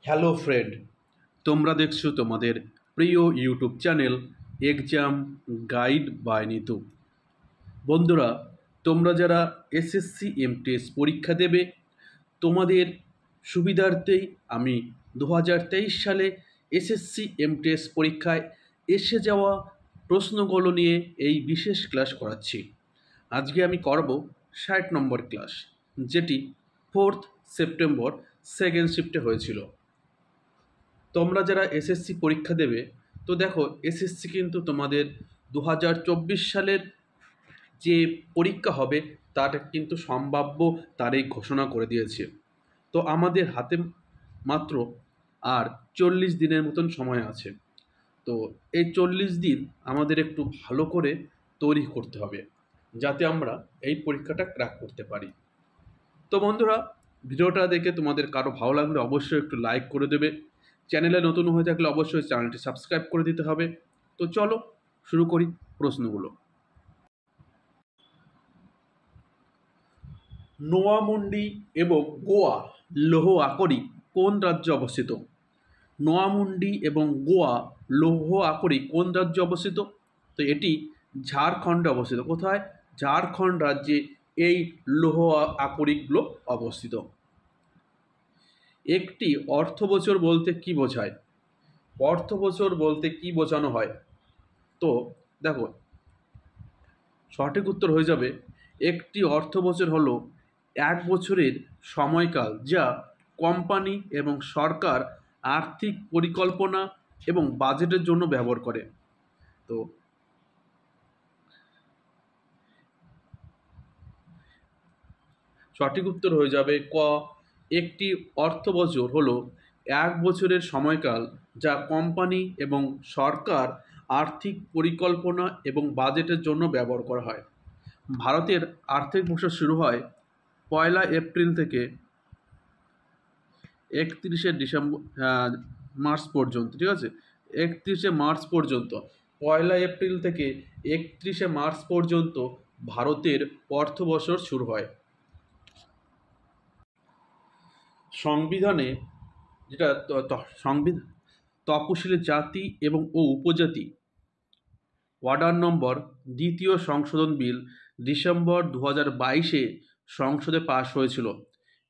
Hello friend, তোমরা দেখছো তোমাদের প্রিয় YouTube channel exam guide by Nitu. বন্ধুরা, তোমরা যারা এসএসসি এমটিএস পরীক্ষা দেবে, তোমাদের সুবিধার্থেই আমি 2023 সালে এসএসসি এমটিএস পরীক্ষায় এসে যাওয়া প্রশ্নগুলো নিয়ে এই বিশেষ ক্লাস করাচ্ছি। আজকে আমি করব 60 নম্বর ক্লাস, যেটি 4th সেপ্টেম্বর সেকেন্ড শিফটে হয়েছিল। তোমরা যারা এসএসসি পরীক্ষা দেবে, তো দেখো এসএসসি কিন্তু তোমাদের 2024 সালের যে পরীক্ষা হবে তার কিন্তু সম্ভাব্য তারিখ ঘোষণা করে দিয়েছে। তো আমাদের হাতে মাত্র আর 40 দিনের মতন সময় আছে। তো এই 40 দিন আমাদের একটু ভালো করে তৈরি করতে হবে, যাতে আমরা এই পরীক্ষাটা ক্র্যাক করতে পারি। তো বন্ধুরা, ভিডিওটা দেখে তোমাদের কারো ভালো লাগলে অবশ্যই একটু লাইক করে দেবে। চ্যানেলে নতুন হয়ে থাকলে অবশ্যই চ্যানেলটি সাবস্ক্রাইব করে দিতে হবে। তো চলো শুরু করি প্রশ্নগুলো। নোয়ামুন্ডি এবং গোয়া লৌহ আকরি কোন রাজ্যে অবস্থিত? নোয়ামুন্ডি এবং গোয়া লৌহ আকরি কোন রাজ্যে অবস্থিত? তো এটি ঝাড়খণ্ডে অবস্থিত। কোথায়? ঝাড়খণ্ড রাজ্যে এই লৌহ আকরিগুলো অবস্থিত। একটি অর্থ বছর বলতে কি বোঝায়? অর্থ বছর বলতে কি বোঝানো হয়? তো দেখো, সঠিক উত্তর হয়ে যাবে, একটি অর্থ বছর হলো এক বছরের সময়কাল যা কোম্পানি এবং সরকার আর্থিক পরিকল্পনা এবং বাজেটের জন্য ব্যবহার করে। তো সঠিক উত্তর হয়ে যাবে ক, একটি অর্থ বছর হলো এক বছরের সময়কাল যা কোম্পানি এবং সরকার আর্থিক পরিকল্পনা এবং বাজেটের জন্য ব্যবহার করা হয়। ভারতের আর্থিক বছর শুরু হয় 1 এপ্রিল থেকে 31 ডিসেম্বর মার্চ পর্যন্ত। ঠিক আছে, 31 মার্চ পর্যন্ত। 1 এপ্রিল থেকে 31 মার্চ পর্যন্ত ভারতের অর্থ বছর শুরু হয়। সংবিধানে যেটা সংবিধান তপশিলি জাতি এবং উপজাতি অর্ডার নম্বর দ্বিতীয় সংশোধন বিল ডিসেম্বর 2022-এ সংসদে পাশ হয়েছিল।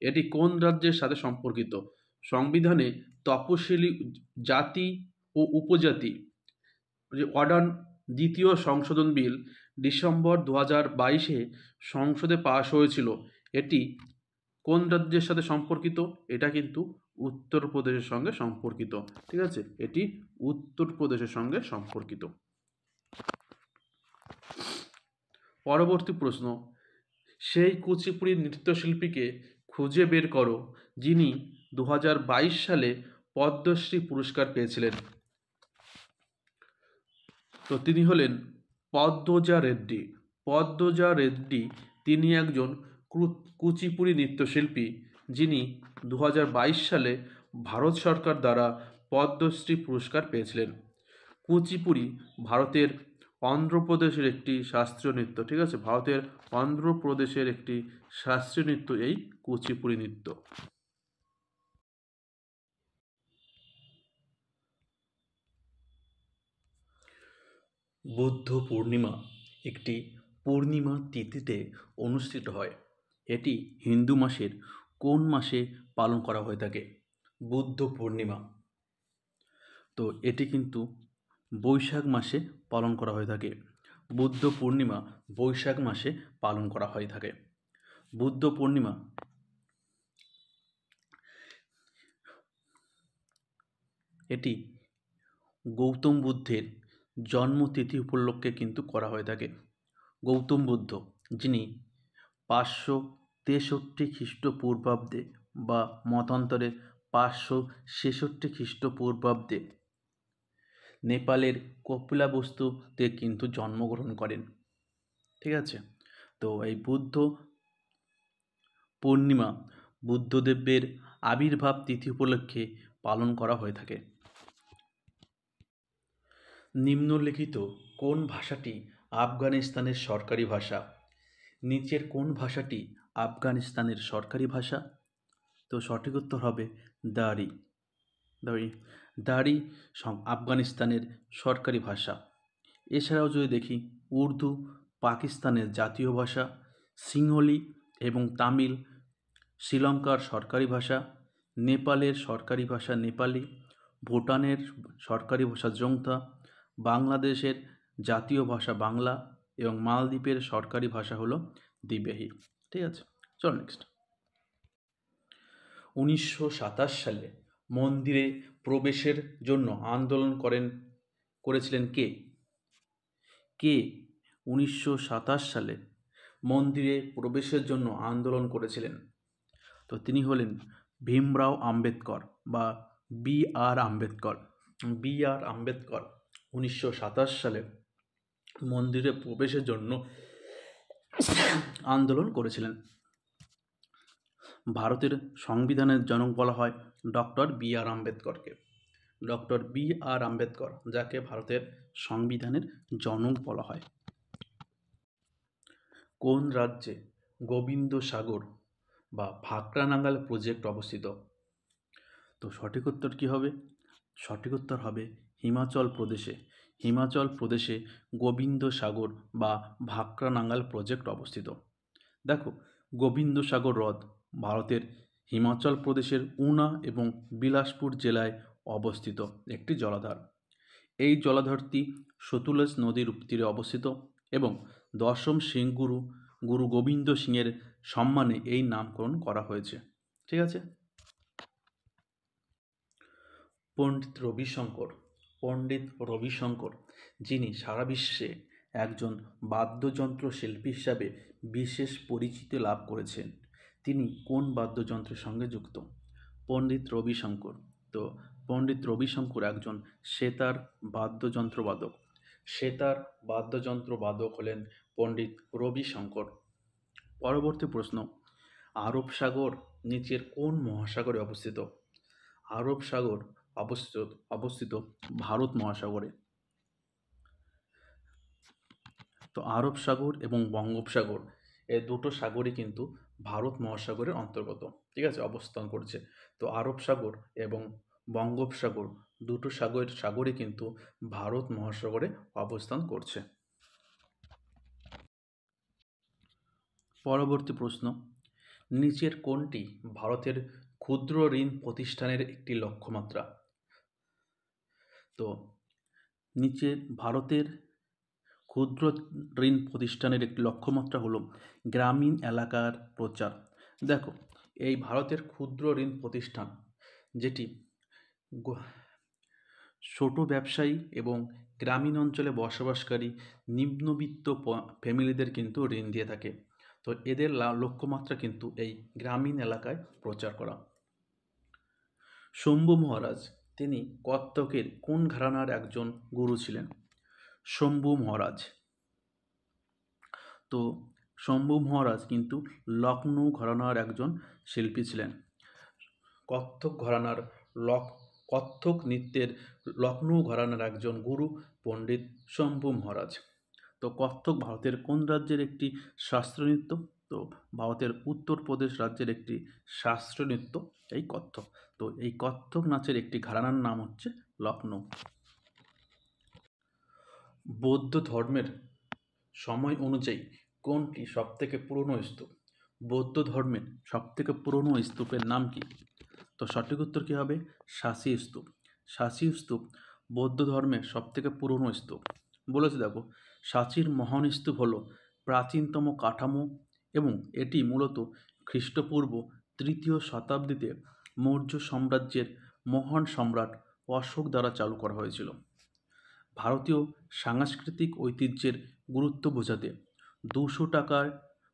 এটি কোন রাজ্যের সাথে সম্পর্কিত? সংবিধানে তপশিলি জাতি ও উপজাতি যে অর্ডার দ্বিতীয় সংশোধন বিল ডিসেম্বর 2022-এ সংসদে পাশ হয়েছিল, এটি কোন রাজ্যের সাথে সম্পর্কিত? এটা কিন্তু উত্তরপ্রদেশের সঙ্গে সম্পর্কিত। ঠিক আছে, এটি উত্তরপ্রদেশের সঙ্গে সম্পর্কিত। পরবর্তী প্রশ্ন, সেই কুচিপুড়ি নৃত্যশিল্পীকে খুঁজে বের করো যিনি 2022 সালে পদ্মশ্রী পুরস্কার পেয়েছিলেন। তো তিনি হলেন পদ্মজা রেড্ডি। পদ্মজা রেড্ডি তিনি একজন কুচিপুড়ি নৃত্যশিল্পী যিনি 2022 সালে ভারত সরকার দ্বারা পদ্মশ্রী পুরস্কার পেয়েছিলেন। কুচিপুড়ি ভারতের অন্ধ্রপ্রদেশের একটি শাস্ত্রীয় নৃত্য। ঠিক আছে, ভারতের অন্ধ্রপ্রদেশের একটি শাস্ত্রীয় নৃত্য এই কুচিপুড়ি নৃত্য। বুদ্ধ পূর্ণিমা একটি পূর্ণিমা তিথিতে অনুষ্ঠিত হয়। এটি হিন্দু মাসের কোন মাসে পালন করা হয়ে থাকে? বুদ্ধ পূর্ণিমা, তো এটি কিন্তু বৈশাখ মাসে পালন করা হয়ে থাকে। বুদ্ধ পূর্ণিমা বৈশাখ মাসে পালন করা হয়ে থাকে। বুদ্ধ পূর্ণিমা এটি গৌতম বুদ্ধের জন্মতিথি উপলক্ষে কিন্তু করা হয়ে থাকে। গৌতম বুদ্ধ যিনি 563 খ্রিস্টপূর্বাব্দে বা মতান্তরে 566 খ্রিস্টপূর্বাব্দে নেপালের কপিলাবস্তুতে কিন্তু জন্মগ্রহণ করেন। ঠিক আছে, তো এই বুদ্ধ পূর্ণিমা বুদ্ধদেবের আবির্ভাব তিথি উপলক্ষে পালন করা হয়ে থাকে। নিম্নলিখিত কোন ভাষাটি আফগানিস্তানের সরকারি ভাষা? নিচের কোন ভাষাটি আফগানিস্তানের সরকারি ভাষা? তো সঠিক উত্তর হবে দারি। দারি আফগানিস্তানের সরকারি ভাষা। এছাড়াও যদি দেখি, উর্দু পাকিস্তানের জাতীয় ভাষা, সিংহলি এবং তামিল শ্রীলঙ্কার সরকারি ভাষা, নেপালের সরকারি ভাষা নেপালি, ভুটানের সরকারি ভাষা জোংথা, বাংলাদেশের জাতীয় ভাষা বাংলা এবং মালদ্বীপের সরকারি ভাষা হলো দ্বিবেহী। ঠিক আছে, চলো নেক্সট। 1927 সালে মন্দিরে প্রবেশের জন্য আন্দোলন করেছিলেন কে? 1927 সালে মন্দিরে প্রবেশের জন্য আন্দোলন করেছিলেন? তো তিনি হলেন ভীমরাও আম্বেদকর বা B.R. আম্বেদকর। B.R. আম্বেদকর 1927 সালে মন্দিরে প্রবেশের জন্য আন্দোলন করেছিলেন। ভারতের সংবিধানের জনক বলা হয় doctor B.R. আম্বেদকরকে। Doctor B.R. Ambedkar, যাকে ভারতের সংবিধানের জনক বলা হয়। কোন রাজ্যে গোবিন্দ সাগর বা ভাকরানাঙ্গাল প্রজেক্ট অবস্থিত? তো সঠিক উত্তর কী হবে? সঠিক উত্তর হবে হিমাচল প্রদেশে। হিমাচল প্রদেশে গোবিন্দ সাগর বা ভাকরানাঙ্গাল প্রজেক্ট অবস্থিত। দেখো, গোবিন্দ সাগর হ্রদ ভারতের হিমাচল প্রদেশের উনা এবং বিলাসপুর জেলায় অবস্থিত একটি জলাধার। এই জলাধারটি সতলুজ নদীর তীরে অবস্থিত এবং দশম সিং গুরু গোবিন্দ সিংয়ের সম্মানে এই নামকরণ করা হয়েছে। ঠিক আছে। পণ্ডিত রবিশঙ্কর, যিনি সারা বিশ্বে একজন বাদ্যযন্ত্র শিল্পী হিসাবে বিশেষ পরিচিতি লাভ করেছেন, তিনি কোন বাদ্যযন্ত্রের সঙ্গে যুক্ত? পণ্ডিত রবিশঙ্কর। তো পণ্ডিত রবিশঙ্কর একজন সেতার বাদ্যযন্ত্রবাদক। সেতার বাদ্যযন্ত্রবাদক হলেন পণ্ডিত রবিশঙ্কর। পরবর্তী প্রশ্ন, আরব সাগর নিচের কোন মহাসাগরে অবস্থিত? আরব সাগর অবস্থিত ভারত মহাসাগরে। তো আরব সাগর এবং বঙ্গোপসাগর এই দুটো সাগরই কিন্তু ভারত মহাসাগরের অন্তর্গত। ঠিক আছে, অবস্থান করছে। তো আরব সাগর এবং বঙ্গোপসাগর দুটো সাগরই কিন্তু ভারত মহাসাগরে অবস্থান করছে। পরবর্তী প্রশ্ন, নিচের কোনটি ভারতের ক্ষুদ্র ঋণ প্রতিষ্ঠানের একটি লক্ষ্যমাত্রা? তো নিচে ভারতের ক্ষুদ্র ঋণ প্রতিষ্ঠানের একটি লক্ষ্যমাত্রা হলো গ্রামীণ এলাকার প্রচার। দেখো, এই ভারতের ক্ষুদ্র ঋণ প্রতিষ্ঠান যেটি ছোট ব্যবসায়ী এবং গ্রামীণ অঞ্চলে বসবাসকারী নিম্নবিত্ত ফ্যামিলিদের কিন্তু ঋণ দিয়ে থাকে। তো এদের লক্ষ্যমাত্রা কিন্তু এই গ্রামীণ এলাকায় প্রচার করা। শম্ভু মহারাজ, তিনি কত্থকের কোন ঘরানার একজন গুরু ছিলেন? শম্ভু মহারাজ। তো শম্ভু মহারাজ কিন্তু লখনৌ ঘরানার একজন শিল্পী ছিলেন। কত্থক নৃত্যের লখনৌ ঘরানার একজন গুরু পণ্ডিত শম্ভু মহারাজ। তো কত্থক ভারতের কোন রাজ্যের একটি শাস্ত্রীয় নৃত্য? তো ভারতের উত্তরপ্রদেশ রাজ্যের একটি শাস্ত্রীয় নৃত্য এই কত্থক। তো এই কত্থক নাচের একটি ঘরানার নাম হচ্ছে লখনৌ। বৌদ্ধ ধর্মের সময় অনুযায়ী কোনটি সবথেকে পুরনো স্তূপ? বৌদ্ধ ধর্মের সবথেকে পুরনো স্তূপের নাম কি? তো সঠিক উত্তর কী হবে? সাঁচি স্তূপ। সাঁচি স্তূপ বৌদ্ধ ধর্মের সবথেকে পুরনো স্তূপ। বলেছে দেখো, সাঁচির মহান স্তূপ হলো প্রাচীনতম কাঠামো এবং এটি মূলত খ্রিস্টপূর্ব 3য় শতাব্দীতে মৌর্য সাম্রাজ্যের মহান সম্রাট অশোক দ্বারা চালু করা হয়েছিল। ভারতীয় সাংস্কৃতিক ঐতিহ্যের গুরুত্ব বোঝাতে 200 টাকার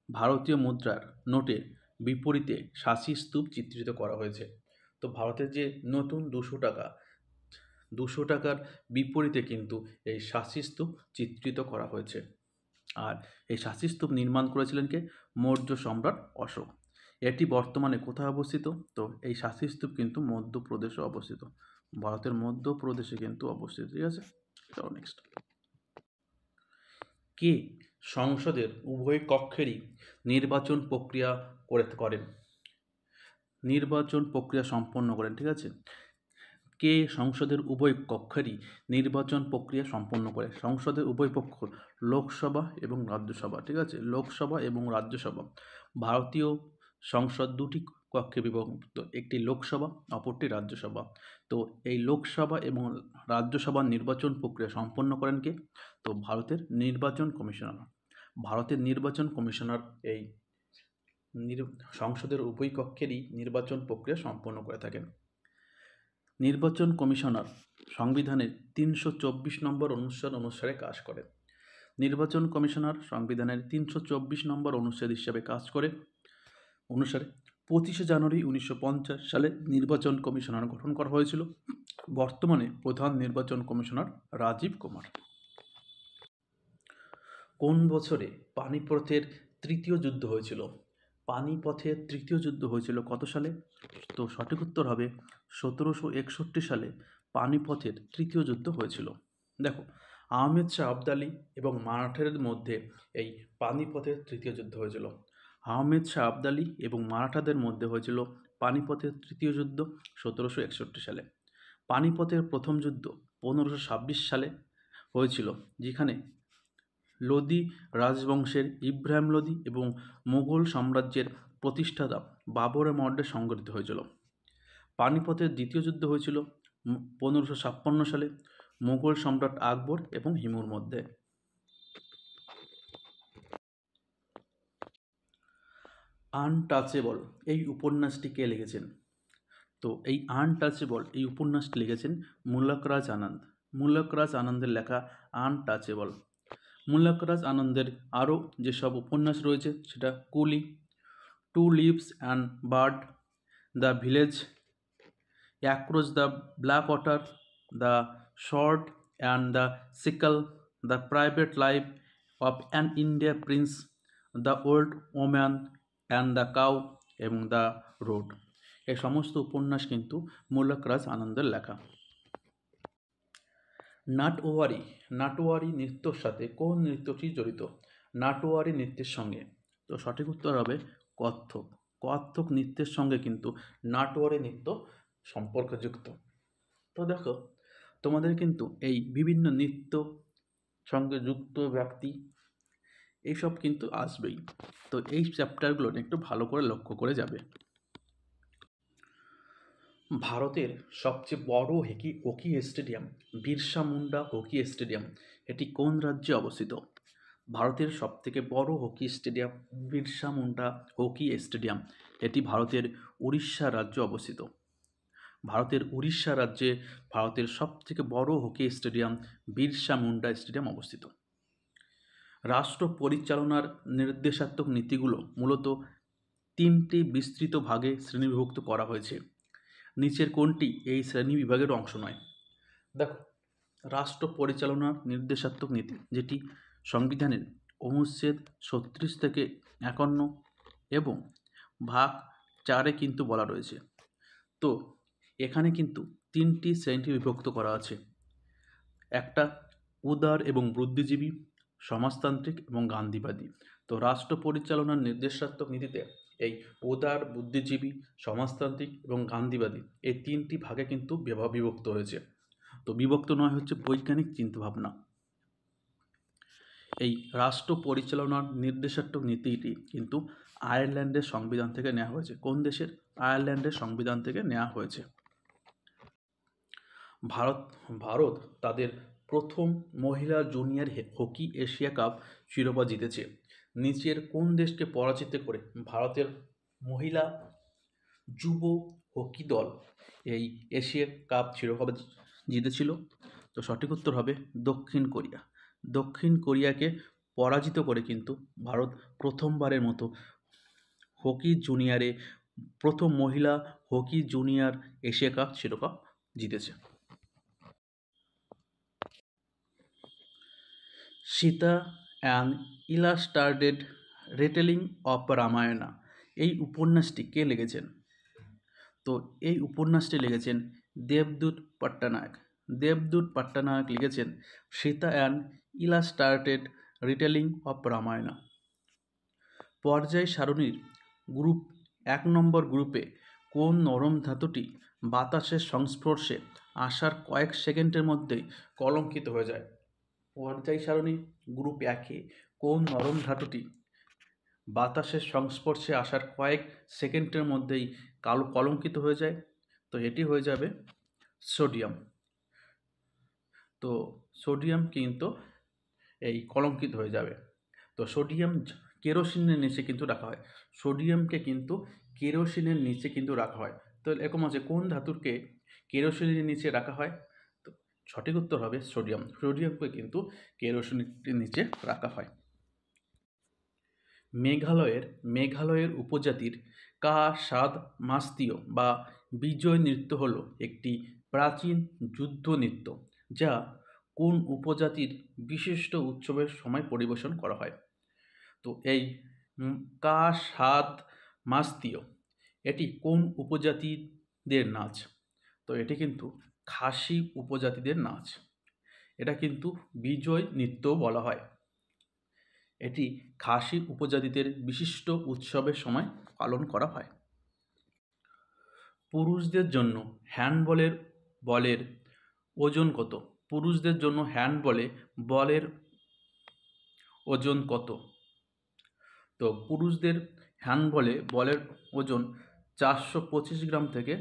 ভারতীয় মুদ্রার নোটের বিপরীতে সাঁচি স্তূপ চিত্রিত করা হয়েছে। তো ভারতের যে নতুন 200 টাকার বিপরীতে কিন্তু এই সাঁচি স্তূপ চিত্রিত করা হয়েছে। আর এই সাঁচি স্তূপ নির্মাণ করেছিলেন কে? মৌর্য সম্রাট অশোক। এটি বর্তমানে কোথায় অবস্থিত? তো এই সাঁচি স্তূপ কিন্তু মধ্যপ্রদেশে অবস্থিত। ভারতের মধ্যপ্রদেশে কিন্তু অবস্থিত। ঠিক আছে, চলো নেক্সট। কে সংসদের উভয় কক্ষেরই নির্বাচন প্রক্রিয়া করেন? নির্বাচন প্রক্রিয়া সম্পন্ন করেন। ঠিক আছে, কে সংসদের উভয় কক্ষেরই নির্বাচন প্রক্রিয়া সম্পন্ন করে? সংসদের উভয় পক্ষ লোকসভা এবং রাজ্যসভা, ঠিক আছে, লোকসভা এবং রাজ্যসভা। ভারতীয় সংসদ দুটি কক্ষে বিভক্ত, একটি লোকসভা, অপরটি রাজ্যসভা। তো এই লোকসভা এবং রাজ্যসভার নির্বাচন প্রক্রিয়া সম্পন্ন করেন কে? তো ভারতের নির্বাচন কমিশনার। ভারতের নির্বাচন কমিশনার এই সংসদের উভয় কক্ষেরই নির্বাচন প্রক্রিয়া সম্পন্ন করে থাকেন। নির্বাচন কমিশনার সংবিধানের 324 নম্বর অনুচ্ছেদ অনুসারে কাজ করে। নির্বাচন কমিশনার সংবিধানের 324 নম্বর অনুচ্ছেদ হিসাবে কাজ করে অনুসারে 25শে জানুয়ারি 1950 সালে নির্বাচন কমিশনার গঠন করা হয়েছিল। বর্তমানে প্রধান নির্বাচন কমিশনার রাজীব কুমার। কোন বছরে পানিপথের তৃতীয় যুদ্ধ হয়েছিল? পানিপথের তৃতীয় যুদ্ধ হয়েছিল কত সালে? তো সঠিক উত্তর হবে 1761 সালে পানিপথের তৃতীয় যুদ্ধ হয়েছিল। দেখো, আহমেদ শাহ আবদালি এবং মারাঠাদের মধ্যে এই পানিপথের তৃতীয় যুদ্ধ হয়েছিল। আহমেদ শাহ আবদালি এবং মারাঠাদের মধ্যে হয়েছিল পানিপথের তৃতীয় যুদ্ধ 1761 সালে। পানিপথের প্রথম যুদ্ধ 1526 সালে হয়েছিল, যেখানে লোদি রাজবংশের ইব্রাহিম লোদি এবং মুঘল সাম্রাজ্যের প্রতিষ্ঠাতা বাবরের মধ্যে সংঘটিত হয়েছিল। পানিপথের দ্বিতীয় যুদ্ধ হয়েছিল 1556 সালে মুঘল সম্রাট আকবর এবং হিমুর মধ্যে। আনটাচেবল এই উপন্যাসটি কে লিখেছেন? তো এই আনটাচেবল এই উপন্যাসটি লিখেছেন মুলকরাজ আনন্দ। মুলকরাজ আনন্দের লেখা আনটাচেবল। মুলকরাজ আনন্দের আরও যেসব উপন্যাস রয়েছে সেটা coolie, two leaves and bird, the village, across the black water, the sword and the sickle, the private life of an India prince, the old woman and the cow এবং দ্য রোড। এই সমস্ত উপন্যাস কিন্তু মুলকরাজ আনন্দের লেখা। নাটওয়ারি নাটওয়ারি নৃত্যর সাথে কোন নৃত্যটি জড়িত? নাটওয়ারি নৃত্যের সঙ্গে, তো সঠিক উত্তর হবে কত্থক। কত্থক নৃত্যের সঙ্গে কিন্তু নাটওয়ারি নৃত্য সম্পর্কযুক্ত। তো দেখো, তোমাদের কিন্তু এই বিভিন্ন নৃত্য সঙ্গে যুক্ত ব্যক্তি এইসব কিন্তু আসবেই। তো এই চ্যাপ্টারগুলো একটু ভালো করে লক্ষ্য করে যাবে। ভারতের সবচেয়ে বড় hockey stadium Birsa Munda hockey stadium এটি কোন রাজ্যে অবস্থিত? ভারতের সবথেকে বড় hockey stadium Birsa Munda hockey stadium এটি ভারতের উড়িষ্যা রাজ্যে অবস্থিত। ভারতের উড়িষ্যা রাজ্যে ভারতের সবথেকে বড় hockey stadium Birsa Munda stadium অবস্থিত। রাষ্ট্র পরিচালনার নির্দেশাত্মক নীতিগুলো মূলত তিনটি বিস্তৃত ভাগে শ্রেণীবিভক্ত করা হয়েছে। নিচের কোনটি এই শ্রেণী বিভাগের অংশ নয়? দেখো, রাষ্ট্র পরিচালনার নির্দেশাত্মক নীতি যেটি সংবিধানের অনুচ্ছেদ 36 থেকে 51 এবং ভাগ 4-এ কিন্তু বলা রয়েছে। তো এখানে কিন্তু তিনটি শ্রেণীতে বিভক্ত করা আছে। একটা উদার এবং বুদ্ধিজীবী, সমাজতান্ত্রিক এবং গান্ধীবাদী। তো রাষ্ট্র পরিচালনার নির্দেশাত্মক নীতিতে এই উদার, বুদ্ধিজীবী, সমাজতান্ত্রিক এবং গান্ধীবাদী এই তিনটি ভাগে কিন্তু বিভক্ত হয়েছে। তো বিভক্ত নয় হচ্ছে বৈজ্ঞানিক চিন্তাভাবনা। এই রাষ্ট্র পরিচালনার নির্দেশাত্মক নীতিটি কিন্তু আয়ারল্যান্ডের সংবিধান থেকে নেওয়া হয়েছে। কোন দেশের? আয়ারল্যান্ডের সংবিধান থেকে নেওয়া হয়েছে। ভারত তাদের প্রথম মহিলা জুনিয়র হকি এশিয়া কাপ শিরোপা জিতেছে। নিচের কোন দেশকে পরাজিত করে ভারতের মহিলা যুব হকি দল এই এশিয়া কাপ শিরোপা জিতেছিল? তো সঠিক উত্তর হবে দক্ষিণ কোরিয়া। দক্ষিণ কোরিয়াকে পরাজিত করে কিন্তু ভারত প্রথমবারের মতো হকি জুনিয়রে প্রথম মহিলা হকি জুনিয়র এশিয়া কাপ শিরোপা জিতেছে। Sita an illustrated retailing of Ramayana এই উপন্যাসটি কে লিখেছেন? তো এই উপন্যাসটি লিখেছেন দেবদূত পট্টনায়ক। দেবদূত পট্টনায়ক লিখেছেন Sita an illustrated retailing of Ramayana. পর্যায় সারণীর গ্রুপ 1 নম্বর গ্রুপে কোন নরম ধাতুটি বাতাসের সংস্পর্শে আসার কয়েক সেকেন্ডের মধ্যেই কলঙ্কিত হয়ে যায়। পর্যায় সারণী গ্রুপ 1-এ কোন নরম ধাতুটি বাতাসের সংস্পর্শে আসার কয়েক সেকেন্ডের মধ্যেই কলঙ্কিত হয়ে যায়? তো এটি হয়ে যাবে সোডিয়াম। তো সোডিয়াম কিন্তু এই কলঙ্কিত হয়ে যাবে। তো সোডিয়াম কেরোসিনের নিচে কিন্তু রাখা হয়। সোডিয়ামকে কিন্তু কেরোসিনের নিচে কিন্তু রাখা হয়। তো এরকম আছে, কোন ধাতুকে কেরোসিনের নিচে রাখা হয়? তো সঠিক উত্তর হবে সোডিয়াম। সোডিয়ামকে কিন্তু কেরোসিনের নিচে রাখা হয়। মেঘালয়ের উপজাতির কা-সাদ মাস্তীয় বা বিজয় নৃত্য হল একটি প্রাচীন যুদ্ধ নৃত্য যা কোন উপজাতির বিশিষ্ট উৎসবের সময় পরিবেশন করা হয়? তো এই কা-সাদ মাস্তীয় এটি কোন উপজাতিদের নাচ? তো এটি কিন্তু খাসি উপজাতিদের নাচ। এটা কিন্তু বিজয় নৃত্য বলা হয়। এটি খাসি উপজাতিদের বিশিষ্ট উৎসবের সময় পালন করা হয়। পুরুষদের জন্য বলের ওজন কত? পুরুষদের জন্য বলের ওজন কত? তো পুরুষদের বলের ওজন 425 গ্রাম থেকে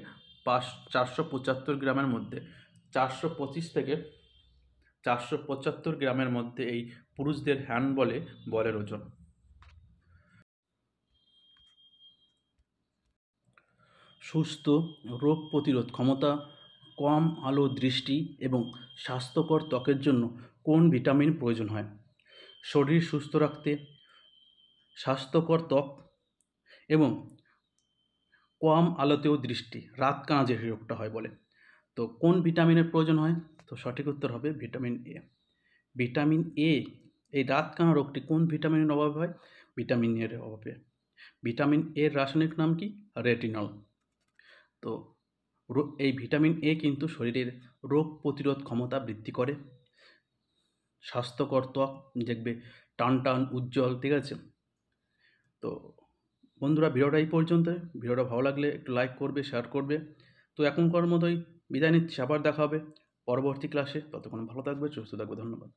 475 গ্রামের মধ্যে। 425 থেকে 475 গ্রামের মধ্যে এই পুরুষদের বলের ওজন। সুস্থ রোগ প্রতিরোধ ক্ষমতা, কম আলো দৃষ্টি এবং স্বাস্থ্যকর ত্বকের জন্য কোন ভিটামিন প্রয়োজন হয়? শরীর সুস্থ রাখতে, স্বাস্থ্যকর ত্বক এবং কম আলোতেও দৃষ্টি, রাতকানা যে রোগটা হয় বলে। তো কোন ভিটামিনের প্রয়োজন হয়? তো সঠিক উত্তর হবে ভিটামিন এ। ভিটামিন এ, এই রাতকানা রোগটি কোন ভিটামিনের অভাবে হয়? ভিটামিন এর অভাবে। ভিটামিন এর রাসায়নিক নাম কি? রেটিনল। তো এই ভিটামিন এ কিন্তু শরীরের রোগ প্রতিরোধ ক্ষমতা বৃদ্ধি করে, স্বাস্থ্যকর ত্বক দেখবে টান উজ্জ্বল, ঠিক আছে? তো বন্ধুরা, ভিডিওটা এই পর্যন্ত। ভিডিওটা ভালো লাগলে একটু লাইক করবে, শেয়ার করবে। তো এখনকার মতোই বিদায় নিচ্ছি, আবার দেখা হবে পরবর্তী ক্লাসে। ততক্ষণ ভালো থাকবে, সুস্থ থাকবে। ধন্যবাদ।